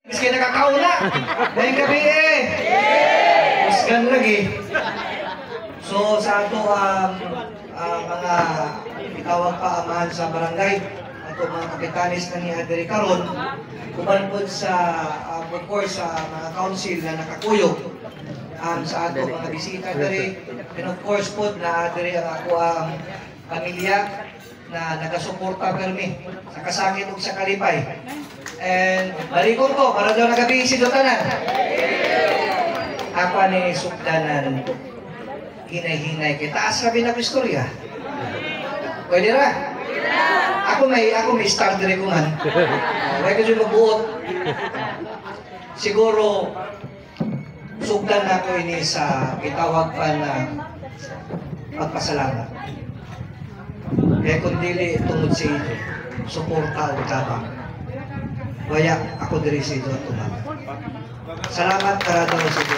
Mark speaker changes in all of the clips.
Speaker 1: Miski nakakauna. Ngayong gabi Musgan lagi. So sa ato mga itawag pa amahan sa barangay, ato mga kapitanis na niya diri karon, uban po sa of course sa mga council na nakakuyog sa ato mga bisita diri, and of course po na diri ang ako pamilya na nagasuporta permi sa kasakit ug sa kalipay. And balikon ko para daw nagabi si Dotanan. Ako ni sukdanan hinay-hinay kay taas sabi na ko istorya. Pwede ra? Ako may start dire ko man. Way ko jud magbuot. Siguro sukdan ako ini sa itawag pa na pagpasalamat. Kaya kung dili tungod sa ito, suporta o tabang. Waya ako diri sa ito at tumama. Salamat karado sa ito.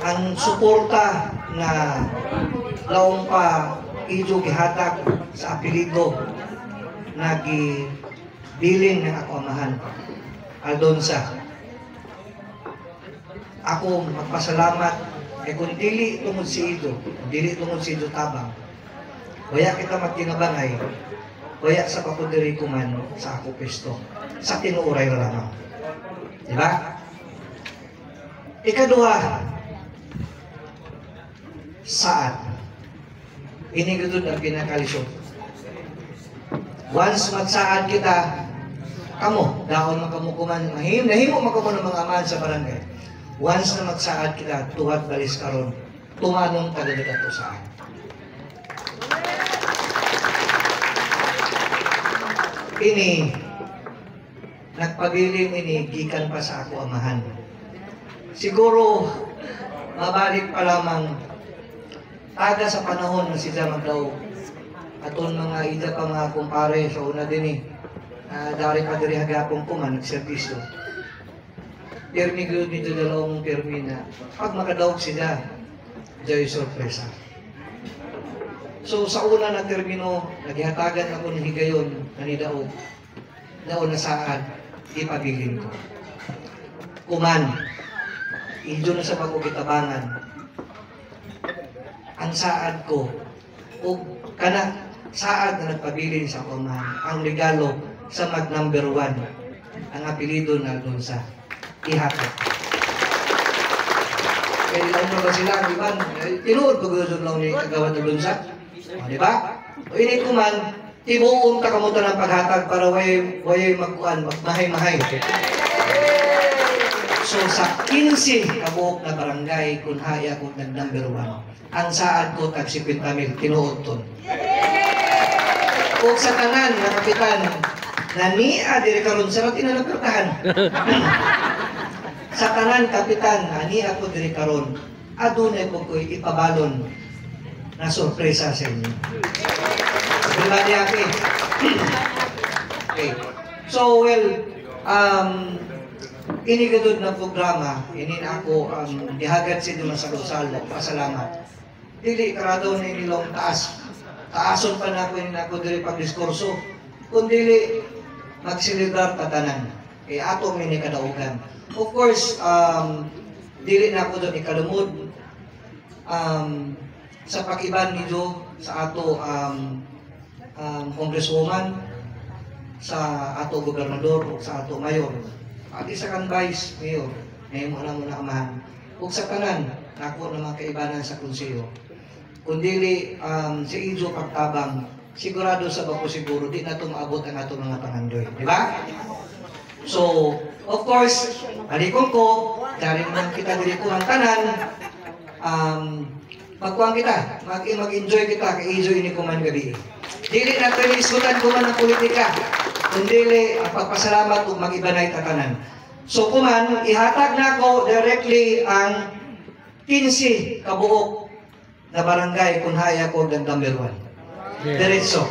Speaker 1: Ang suporta na laong pa ijo gihatag sa apelido na gibilin ng ako amahan. Aldonsa. Ako magpasalamat kay kung dili tungod si Ido, dili tungod si Ido tabang. Waya kita magtinabangay. Waya sa papudiri ko man sa ako pesto. Sa tinuuray na lamang. Diba? Ikaduha, saad. Inigudod ang pinakalisod. Once magsaad kita, kamo, daon makamukuman, nahimo makamukuman ng mga amahan sa barangay. Once na magsaad kita, tuwad balis karon, tumanong tagalit ato saad. Ini nagpabiling ini gikan pa sa ako amahan. Siguro mabalik pa lamang taga sa panahon na sila magdaw aton mga ida pa mga kumpare sa una din dari pa diri hagapon ko man nagserbisyo. Permi gud dito dalawang permi na pag makadaog sila joy sorpresa. So sa una na termino, naghihatagan ako ng higayon na nidaog. Daon na saan, ipabilin ko. Kuman, ijo na sa pag-ukitabangan. Ang saad ko, o kana saad na nagpabilin sa kuman, ang regalo sa mag-number 1, ang apelido na doon sa ihatag. Kaya lang ba sila, di ba? Tinuod ko gusto lang ni kagawa na doon sa di ba? O ini ko man, tibuong takamutan ng paghatag para way magkuhan, magmahay-mahay. So sa 15 kabuok na barangay, kung haya ko nag-number 1, ang saad ko tag 50,000, tinuod ton. O sa tanan, na kapitan, na niya, diri karon sarap inalapertahan. Sa tanan, kapitan, na niya ko diri karon, adunay ko ko'y ipabalon na sorpresa sa inyo. Diba niya, okay? Okay. So, well, inigadod na programa, inin ako, dihagad si Dumas sa Gonzalo, pasalamat. Dili, karado na inilong taas. Taason pa na ako dili pag-diskurso. Kung dili, magsilibrar tatanan. Eh, ato may kadaugan. Of course, dili na ako doon ikalumod. Sa pakiban niyo sa ato congresswoman, sa ato gobernador, sa ato mayor, at isa kang vice mayor, ngayon mo na muna amahan. Ug sa tanan, ako na mga kaibanan sa konseyo. Kundili si Ijo pagtabang, sigurado sa bako siguro, di na ito maabot ang ato mga pangandoy. Di ba? So, of course, halikon ko, dahil naman kita diri ko ang tanan, magkuhan kita, mag-enjoy kita, ka-enjoy ni kuman gabi. Dili na ito isutan kuman ng politika, kundi ang pagpasalamat kung mag-ibanay tatanan. So kuman, ihatag na ako directly ang 15 kabuok na barangay kung haya ko ng number 1. Diretso.